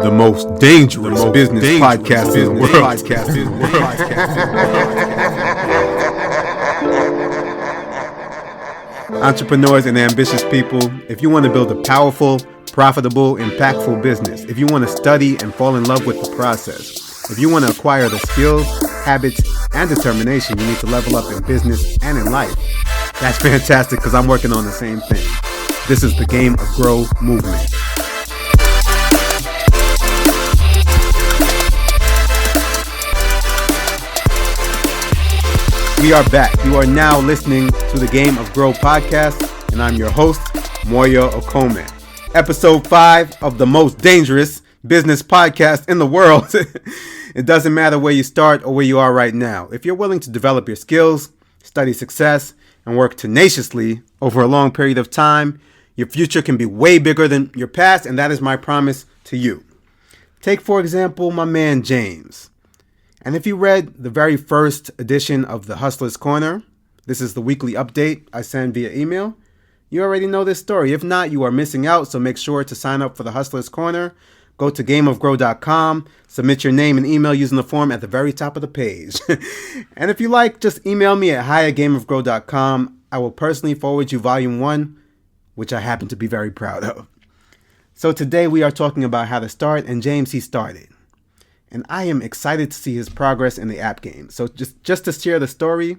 The most dangerous business podcast in the world. Entrepreneurs and ambitious people, if you want to build a powerful, profitable, impactful business, if you want to study and fall in love with the process, if you want to acquire the skills, habits, and determination you need to level up in business and in life, that's fantastic because I'm working on the same thing. This is the Game of Grow movement. We are back. You are now listening to the Game of Grow podcast, and I'm your host, Moya Okome. Episode 5 of the most dangerous business podcast in the world. It doesn't matter where you start or where you are right now. If you're willing to develop your skills, study success, and work tenaciously over a long period of time, your future can be way bigger than your past, and that is my promise to you. Take, for example, my man James. And if you read the very first edition of the Hustler's Corner, this is the weekly update I send via email, you already know this story. If not, you are missing out, so make sure to sign up for the Hustler's Corner. Go to gameofgrow.com, submit your name and email using the form at the very top of the page. And if you like, just email me at hi@gameofgrow.com. I will personally forward you Volume 1, which I happen to be very proud of. So today we are talking about how to start, and James, he started. And I am excited to see his progress in the app game. So just to share the story,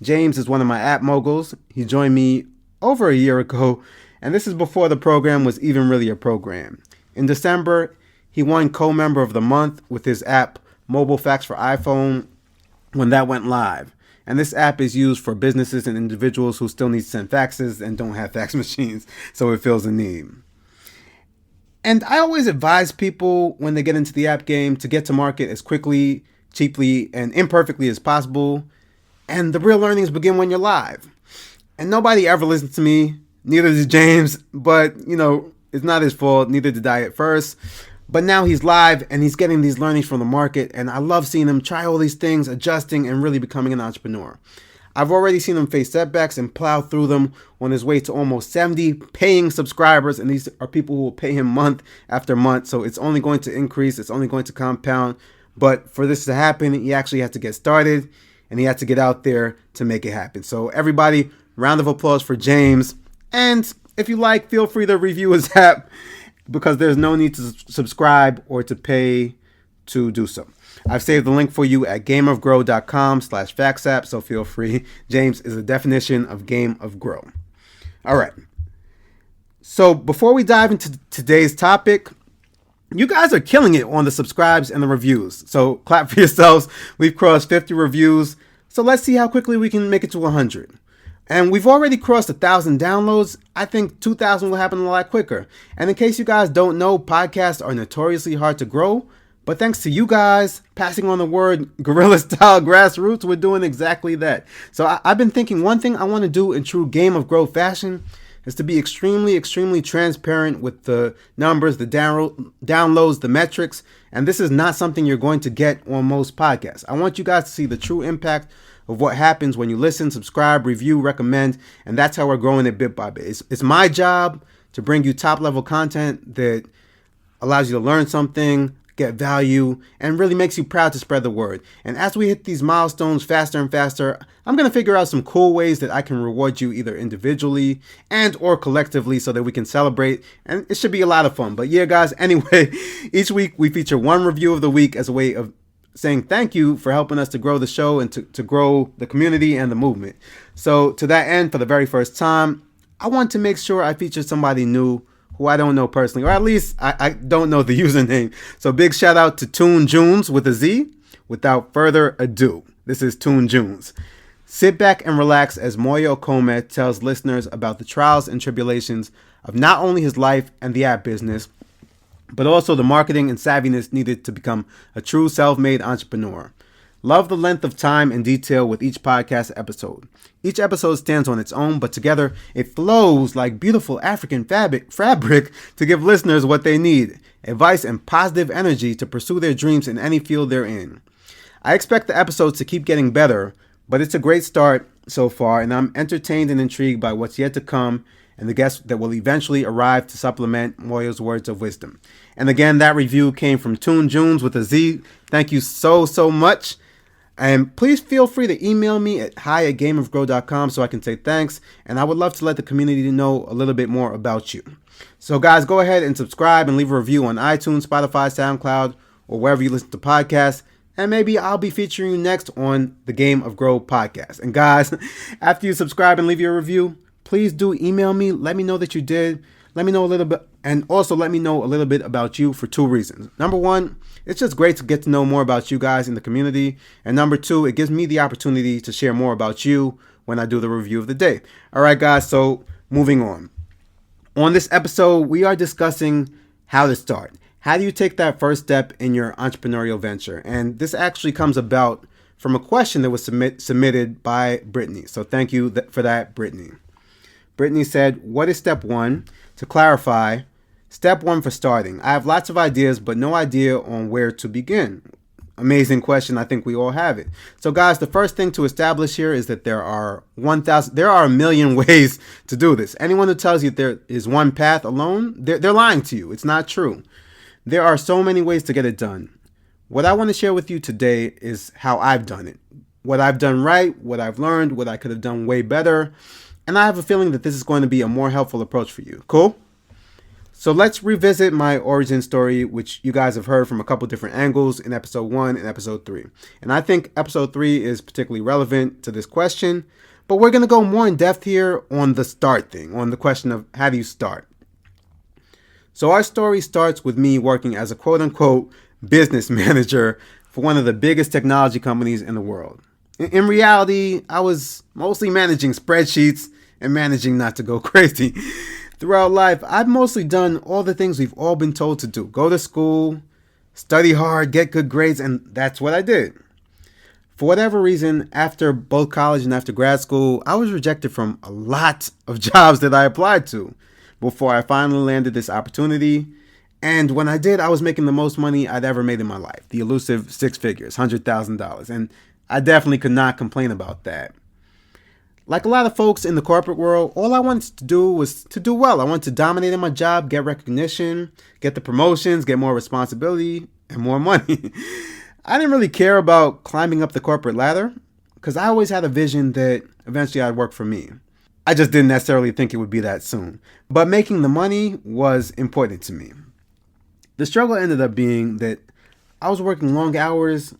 James is one of my app moguls. He joined me over a year ago, and this is before the program was even really a program. In December, he won co-member of the month with his app, Mobile Fax for iPhone, when that went live. And this app is used for businesses and individuals who still need to send faxes and don't have fax machines, so it fills a need. And I always advise people when they get into the app game to get to market as quickly, cheaply, and imperfectly as possible. And the real learnings begin when you're live. And nobody ever listens to me, neither does James, but, it's not his fault, neither did I at first. But now he's live and he's getting these learnings from the market, and I love seeing him try all these things, adjusting, and really becoming an entrepreneur. I've already seen him face setbacks and plow through them on his way to almost 70 paying subscribers, and these are people who will pay him month after month, so it's only going to increase, it's only going to compound. But for this to happen, he actually had to get started, and he had to get out there to make it happen. So everybody, round of applause for James. And if you like, feel free to review his app, because there's no need to subscribe or to pay to do so. I've saved the link for you at gameofgrow.com/faxapp, so feel free. James is a definition of Game of Grow. All right. So before we dive into today's topic, you guys are killing it on the subscribes and the reviews. So clap for yourselves. We've crossed 50 reviews. So let's see how quickly we can make it to 100. And we've already crossed 1,000 downloads. I think 2,000 will happen a lot quicker. And in case you guys don't know, podcasts are notoriously hard to grow. But thanks to you guys passing on the word guerrilla style grassroots, we're doing exactly that. So I've been thinking one thing I want to do in true Game of Grow fashion is to be extremely transparent with the numbers, the downloads, the metrics. And this is not something you're going to get on most podcasts. I want you guys to see the true impact of what happens when you listen, subscribe, review, recommend. And that's how we're growing it bit by bit. It's my job to bring you top level content that allows you to learn something, get value, and really makes you proud to spread the word. And as we hit these milestones faster and faster, I'm going to figure out some cool ways that I can reward you either individually and or collectively so that we can celebrate. And it should be a lot of fun. But yeah, guys, anyway, each week we feature one review of the week as a way of saying thank you for helping us to grow the show and to grow the community and the movement. So to that end, for the very first time, I want to make sure I feature somebody new who I don't know personally, or at least I don't know the username. So big shout out to Toon Junes with a Z. Without further ado, this is Toon Junes. Sit back and relax as Moya Okome tells listeners about the trials and tribulations of not only his life and the app business, but also the marketing and savviness needed to become a true self-made entrepreneur. Love the length of time and detail with each podcast episode. Each episode stands on its own, but together it flows like beautiful African fabric to give listeners what they need, advice and positive energy to pursue their dreams in any field they're in. I expect the episodes to keep getting better, but it's a great start so far, and I'm entertained and intrigued by what's yet to come and the guests that will eventually arrive to supplement Moyo's words of wisdom. And again, that review came from Toon Junes with a Z. Thank you so much. And please feel free to email me at hi@gameofgrow.com so I can say thanks. And I would love to let the community know a little bit more about you. So guys, go ahead and subscribe and leave a review on iTunes, Spotify, SoundCloud, or wherever you listen to podcasts. And maybe I'll be featuring you next on the Game of Grow podcast. And guys, after you subscribe and leave your review, please do email me. Let me know that you did. Let me know a little bit. And also let me know a little bit about you for two reasons. Number one, it's just great to get to know more about you guys in the community. And number two, it gives me the opportunity to share more about you when I do the review of the day. All right, guys. So moving on. On this episode, we are discussing how to start. How do you take that first step in your entrepreneurial venture? And this actually comes about from a question that was submitted by Brittany. So thank you for that, Brittany. Brittany said, what is step one? To clarify, step one for starting. I have lots of ideas, but no idea on where to begin. Amazing question. I think we all have it. So guys, the first thing to establish here is that there are a million ways to do this. Anyone who tells you there is one path alone, they're lying to you. It's not true. There are so many ways to get it done. What I want to share with you today is how I've done it. What I've done right, what I've learned, what I could have done way better. And I have a feeling that this is going to be a more helpful approach for you. Cool? So let's revisit my origin story, which you guys have heard from a couple different angles in episode 1 and episode 3. And I think episode 3 is particularly relevant to this question. But we're going to go more in depth here on the start thing, on the question of how do you start. So our story starts with me working as a quote-unquote business manager for one of the biggest technology companies in the world. In reality, I was mostly managing spreadsheets and managing not to go crazy. Throughout life, I've mostly done all the things we've all been told to do. Go to school, study hard, get good grades, and that's what I did. For whatever reason, after both college and after grad school, I was rejected from a lot of jobs that I applied to before I finally landed this opportunity. And when I did, I was making the most money I'd ever made in my life. The elusive 6 figures, $100,000. And I definitely could not complain about that. Like a lot of folks in the corporate world, all I wanted to do was to do well. I wanted to dominate in my job, get recognition, get the promotions, get more responsibility, and more money. I didn't really care about climbing up the corporate ladder because I always had a vision that eventually I'd work for me. I just didn't necessarily think it would be that soon. But making the money was important to me. The struggle ended up being that I was working long hours,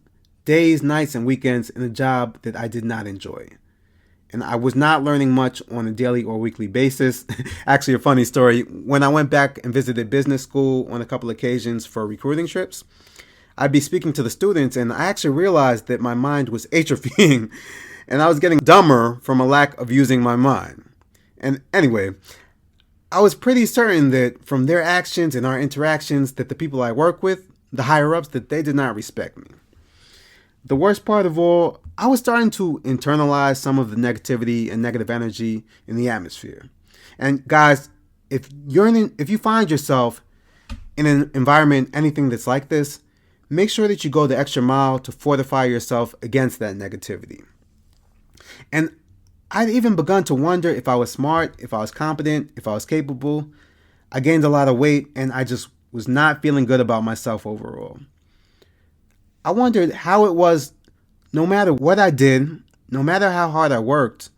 days, nights, and weekends in a job that I did not enjoy. And I was not learning much on a daily or weekly basis. Actually, a funny story. When I went back and visited business school on a couple occasions for recruiting trips, I'd be speaking to the students, and I actually realized that my mind was atrophying, and I was getting dumber from a lack of using my mind. And anyway, I was pretty certain that from their actions and our interactions that the people I work with, the higher-ups, that they did not respect me. The worst part of all, I was starting to internalize some of the negativity and negative energy in the atmosphere. And guys, if you find yourself in an environment, anything that's like this, make sure that you go the extra mile to fortify yourself against that negativity. And I'd even begun to wonder if I was smart, if I was competent, if I was capable. I gained a lot of weight, and I just was not feeling good about myself overall. I wondered how it was, no matter what I did, no matter how hard I worked,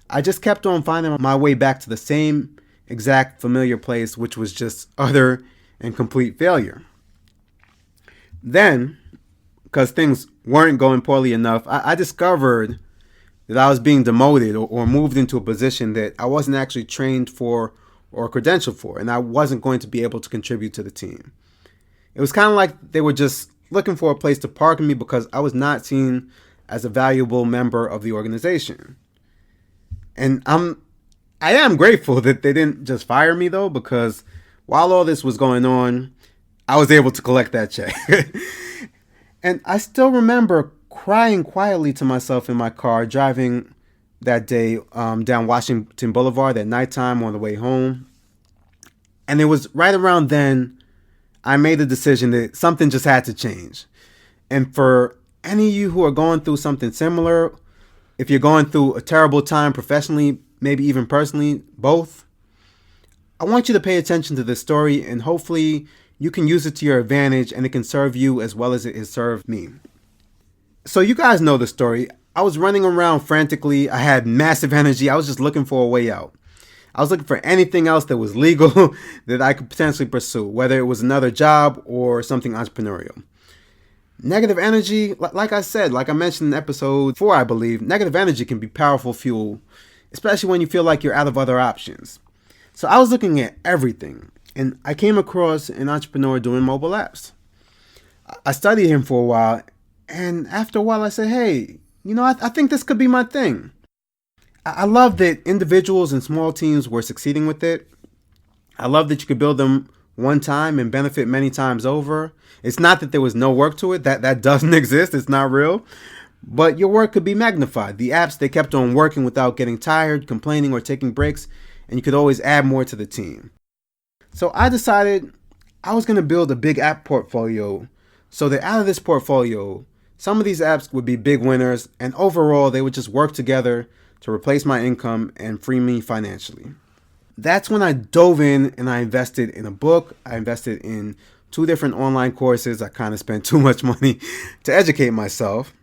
I just kept on finding my way back to the same exact familiar place, which was just utter and complete failure. Then, because things weren't going poorly enough, I discovered that I was being demoted or moved into a position that I wasn't actually trained for or credentialed for, and I wasn't going to be able to contribute to the team. It was kind of like they were just looking for a place to park me because I was not seen as a valuable member of the organization. And I am grateful that they didn't just fire me though, because while all this was going on, I was able to collect that check. And I still remember crying quietly to myself in my car driving that day down Washington Boulevard at nighttime on the way home. And it was right around then I made the decision that something just had to change. And for any of you who are going through something similar, if you're going through a terrible time professionally, maybe even personally, both, I want you to pay attention to this story, and hopefully you can use it to your advantage and it can serve you as well as it has served me. So you guys know the story. I was running around frantically. I had massive energy. I was just looking for a way out. I was looking for anything else that was legal that I could potentially pursue, whether it was another job or something entrepreneurial. Negative energy, like I said, like I mentioned in episode 4, I believe, negative energy can be powerful fuel, especially when you feel like you're out of other options. So I was looking at everything, and I came across an entrepreneur doing mobile apps. I studied him for a while, and after a while I said, hey, I think this could be my thing. I love that individuals and small teams were succeeding with it. I love that you could build them one time and benefit many times over. It's not that there was no work to it. That doesn't exist. It's not real. But your work could be magnified. The apps, they kept on working without getting tired, complaining, or taking breaks, and you could always add more to the team. So I decided I was going to build a big app portfolio so that out of this portfolio, some of these apps would be big winners, and overall they would just work together to replace my income and free me financially. That's when I dove in and I invested in a book. I invested in 2 different online courses. I kind of spent too much money to educate myself.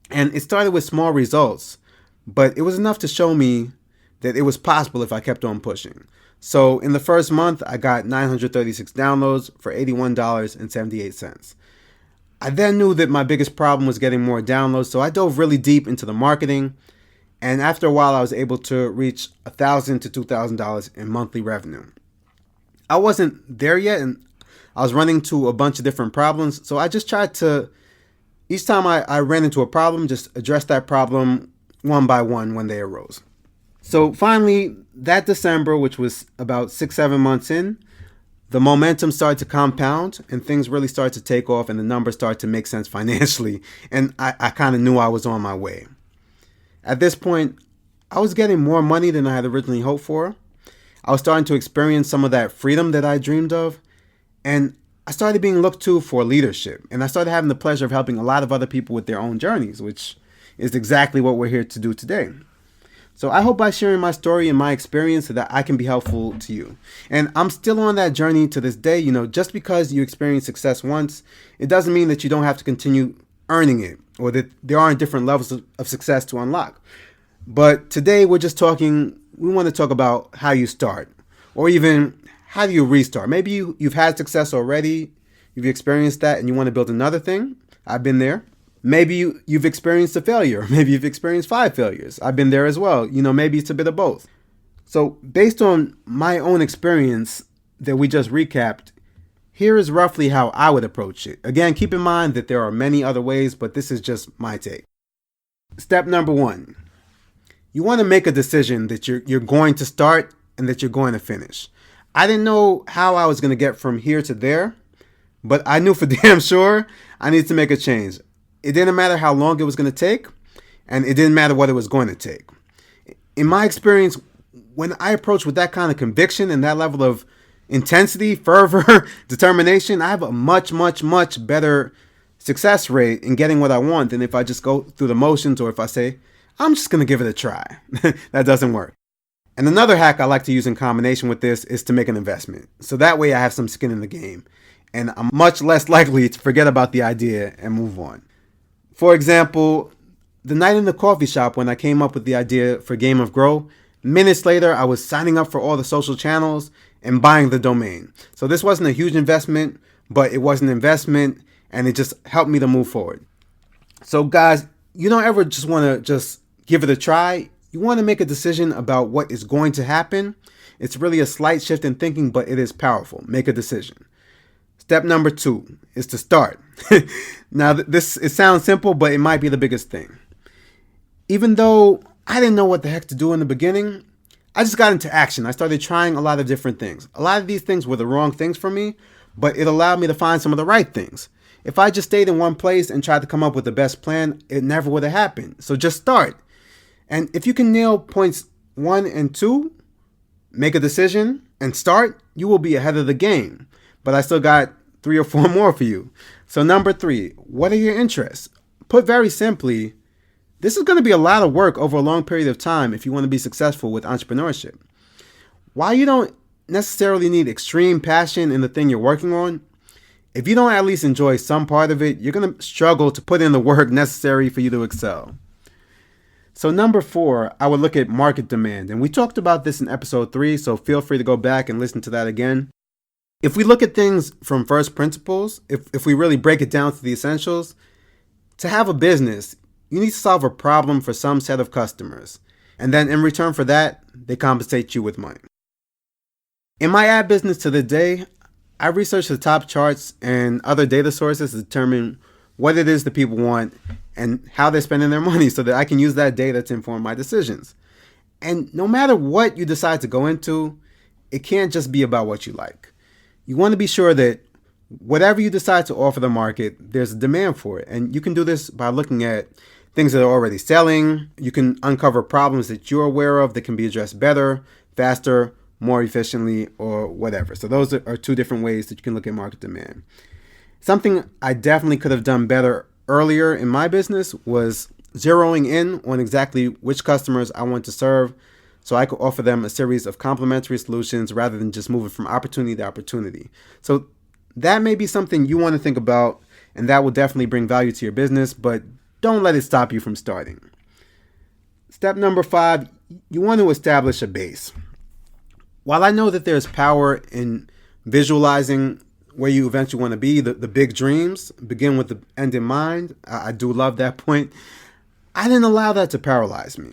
And it started with small results, but it was enough to show me that it was possible if I kept on pushing. So in the first month, I got 936 downloads for $81.78. I then knew that my biggest problem was getting more downloads, so I dove really deep into the marketing. And after a while, I was able to reach $1,000 to $2,000 in monthly revenue. I wasn't there yet, and I was running into a bunch of different problems. So I just tried to, each time I ran into a problem, just address that problem one by one when they arose. So finally, that December, which was about 6-7 months in, the momentum started to compound and things really started to take off and the numbers started to make sense financially. And I kind of knew I was on my way. At this point, I was getting more money than I had originally hoped for. I was starting to experience some of that freedom that I dreamed of. And I started being looked to for leadership. And I started having the pleasure of helping a lot of other people with their own journeys, which is exactly what we're here to do today. So I hope by sharing my story and my experience that I can be helpful to you. And I'm still on that journey to this day. Just because you experience success once, it doesn't mean that you don't have to continue earning it or that there aren't different levels of success to unlock. But today we want to talk about how you start, or even how do you restart. Maybe you've had success already, you've experienced that and you want to build another thing. I've been there. Maybe you've experienced a failure. Maybe you've experienced 5 failures. I've been there as well. Maybe it's a bit of both. So based on my own experience that we just recapped, here is roughly how I would approach it. Again, keep in mind that there are many other ways, but this is just my take. Step number 1. You want to make a decision that you're going to start and that you're going to finish. I didn't know how I was going to get from here to there, but I knew for damn sure I needed to make a change. It didn't matter how long it was going to take, and it didn't matter what it was going to take. In my experience, when I approach with that kind of conviction and that level of intensity, fervor, determination, I have a much, much, much better success rate in getting what I want than if I just go through the motions or if I say, I'm just going to give it a try. That doesn't work. And another hack I like to use in combination with this is to make an investment. So that way I have some skin in the game and I'm much less likely to forget about the idea and move on. For example, the night in the coffee shop when I came up with the idea for Game of Grow, minutes later I was signing up for all the social channels and buying the domain. So this wasn't a huge investment, but it was an investment and it just helped me to move forward. So guys, you don't ever just want to just give it a try. You want to make a decision about what is going to happen. It's really a slight shift in thinking, but it is powerful. Make a decision. Step number 2 is to start. Now, it sounds simple, but it might be the biggest thing. Even though I didn't know what the heck to do in the beginning, I just got into action. I started trying a lot of different things. A lot of these things were the wrong things for me, but it allowed me to find some of the right things. If I just stayed in one place and tried to come up with the best plan, it never would have happened. So just start. And if you can nail points 1 and 2, make a decision and start, you will be ahead of the game. But I still got 3 or 4 more for you. So number 3, what are your interests? Put very simply, this is going to be a lot of work over a long period of time if you want to be successful with entrepreneurship. Why you don't necessarily need extreme passion in the thing you're working on, if you don't at least enjoy some part of it, you're going to struggle to put in the work necessary for you to excel. So number 4, I would look at market demand. And we talked about this in episode 3, so feel free to go back and listen to that again. If we look at things from first principles, if we really break it down to the essentials, to have a business, you need to solve a problem for some set of customers. And then in return for that, they compensate you with money. In my ad business to this day, I research the top charts and other data sources to determine what it is that people want and how they're spending their money so that I can use that data to inform my decisions. And no matter what you decide to go into, it can't just be about what you like. You want to be sure that whatever you decide to offer the market, there's a demand for it. And you can do this by looking at things that are already selling. You can uncover problems that you're aware of that can be addressed better, faster, more efficiently, or whatever. So those are 2 different ways that you can look at market demand. Something I definitely could have done better earlier in my business was zeroing in on exactly which customers I want to serve so I could offer them a series of complementary solutions rather than just moving from opportunity to opportunity. So that may be something you want to think about, and that will definitely bring value to your business, but don't let it stop you from starting. Step number 5, you want to establish a base. While I know that there's power in visualizing where you eventually want to be, the big dreams, begin with the end in mind, I do love that point, I didn't allow that to paralyze me.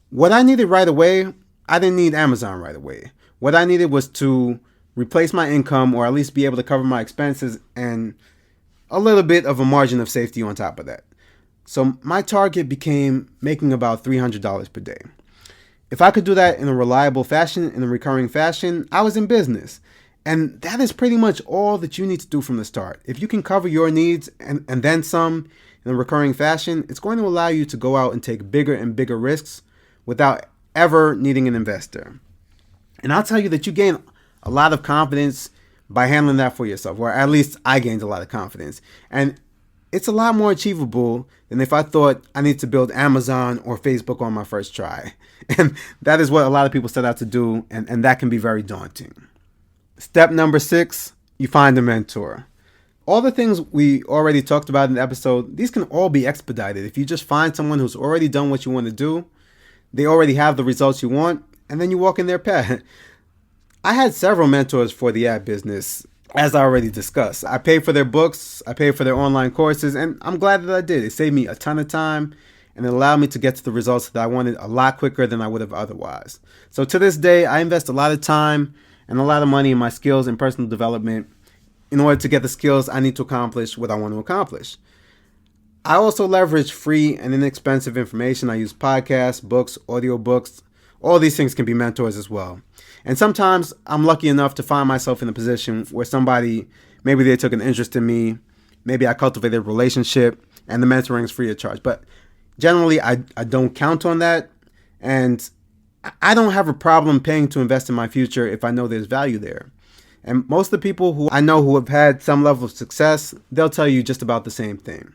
What I needed right away, I didn't need Amazon right away. What I needed was to replace my income or at least be able to cover my expenses and a little bit of a margin of safety on top of that. So my target became making about $300 per day. If I could do that in a reliable fashion, in a recurring fashion, I was in business. And that is pretty much all that you need to do from the start. If you can cover your needs and then some in a recurring fashion, it's going to allow you to go out and take bigger and bigger risks without ever needing an investor. And I'll tell you that you gain a lot of confidence by handling that for yourself, or at least I gained a lot of confidence. And it's a lot more achievable than if I thought I need to build Amazon or Facebook on my first try. And that is what a lot of people set out to do, and that can be very daunting. Step number 6, you find a mentor. All the things we already talked about in the episode, these can all be expedited. If you just find someone who's already done what you want to do, they already have the results you want, and then you walk in their path. I had several mentors for the ad business, as I already discussed. I paid for their books, I paid for their online courses, and I'm glad that I did. It saved me a ton of time, and it allowed me to get to the results that I wanted a lot quicker than I would have otherwise. So to this day, I invest a lot of time and a lot of money in my skills and personal development in order to get the skills I need to accomplish what I want to accomplish. I also leverage free and inexpensive information. I use podcasts, books, audiobooks. All these things can be mentors as well. And sometimes I'm lucky enough to find myself in a position where somebody, maybe they took an interest in me, maybe I cultivated a relationship, and the mentoring is free of charge. But generally, I don't count on that. And I don't have a problem paying to invest in my future if I know there's value there. And most of the people who I know who have had some level of success, they'll tell you just about the same thing.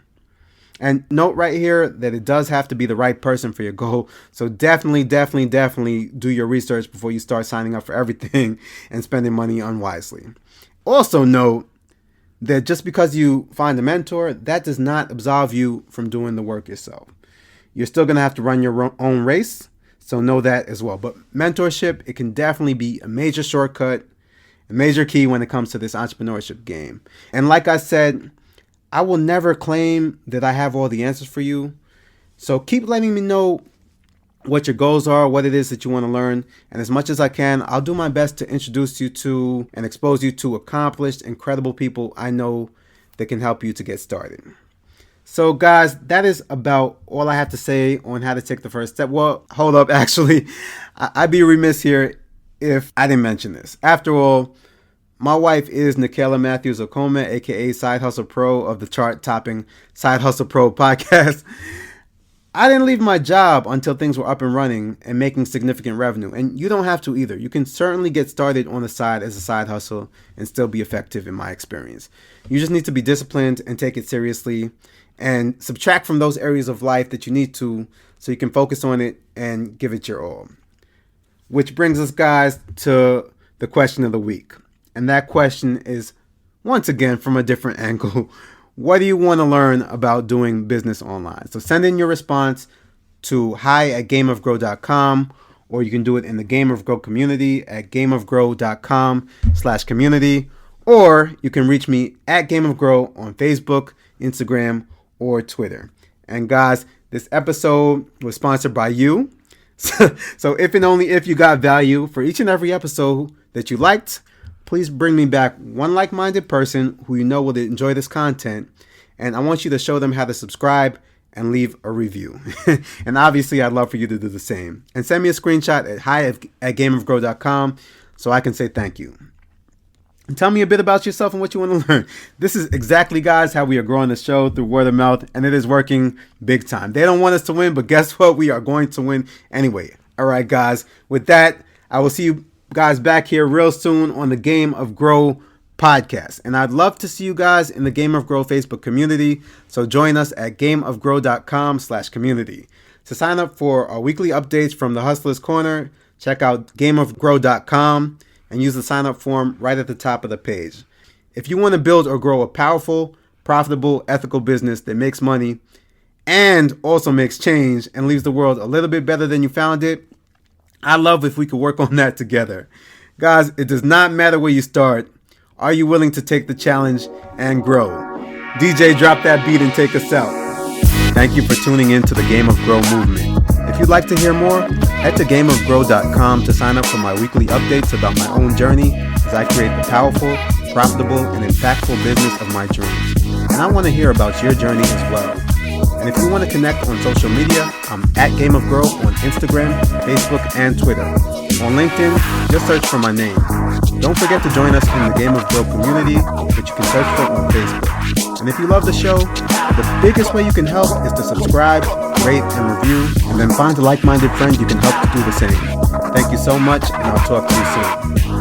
And note right here that it does have to be the right person for your goal. So definitely do your research before you start signing up for everything and spending money unwisely. Also note that just because you find a mentor, that does not absolve you from doing the work yourself. You're still going to have to run your own race. So know that as well. But mentorship, it can definitely be a major shortcut, a major key when it comes to this entrepreneurship game. And like I said, I will never claim that I have all the answers for you. So keep letting me know what your goals are, what it is that you want to learn. And as much as I can, I'll do my best to introduce you to and expose you to accomplished, incredible people I know that can help you to get started. So guys, that is about all I have to say on how to take the first step. Well, hold up, actually, I'd be remiss here if I didn't mention this. After all, my wife is Nikela Matthews Okome, aka Side Hustle Pro of the chart-topping Side Hustle Pro podcast. I didn't leave my job until things were up and running and making significant revenue. And you don't have to either. You can certainly get started on the side as a side hustle and still be effective in my experience. You just need to be disciplined and take it seriously and subtract from those areas of life that you need to so you can focus on it and give it your all. Which brings us, guys, to the question of the week. And that question is, once again, from a different angle. What do you want to learn about doing business online? So send in your response to hi@gameofgrow.com, or you can do it in the Game of Grow community at gameofgrow.com/community, or you can reach me at Game of Grow on Facebook, Instagram, or Twitter. And guys, this episode was sponsored by you. So if and only if you got value for each and every episode that you liked, please bring me back one like-minded person who you know will enjoy this content. And I want you to show them how to subscribe and leave a review. And obviously, I'd love for you to do the same. And send me a screenshot at hi@gameofgrow.com so I can say thank you. And tell me a bit about yourself and what you want to learn. This is exactly, guys, how we are growing the show, through word of mouth, and it is working big time. They don't want us to win, but guess what? We are going to win anyway. All right, guys. With that, I will see you guys back here real soon on the Game of Grow podcast. And I'd love to see you guys in the Game of Grow Facebook community. So join us at gameofgrow.com/community. To sign up for our weekly updates from the Hustler's Corner, check out gameofgrow.com and use the sign up form right at the top of the page. If you want to build or grow a powerful, profitable, ethical business that makes money and also makes change and leaves the world a little bit better than you found it, I love if we could work on that together. Guys, it does not matter where you start. Are you willing to take the challenge and grow? DJ, drop that beat and take us out. Thank you for tuning in to the Game of Grow movement. If you'd like to hear more, head to gameofgrow.com to sign up for my weekly updates about my own journey as I create the powerful, profitable, and impactful business of my dreams. And I want to hear about your journey as well. And if you want to connect on social media, I'm at Game of Grow on Instagram, Facebook, and Twitter. On LinkedIn, just search for my name. Don't forget to join us in the Game of Grow community, which you can search for on Facebook. And if you love the show, the biggest way you can help is to subscribe, rate, and review, and then find a like-minded friend you can help to do the same. Thank you so much, and I'll talk to you soon.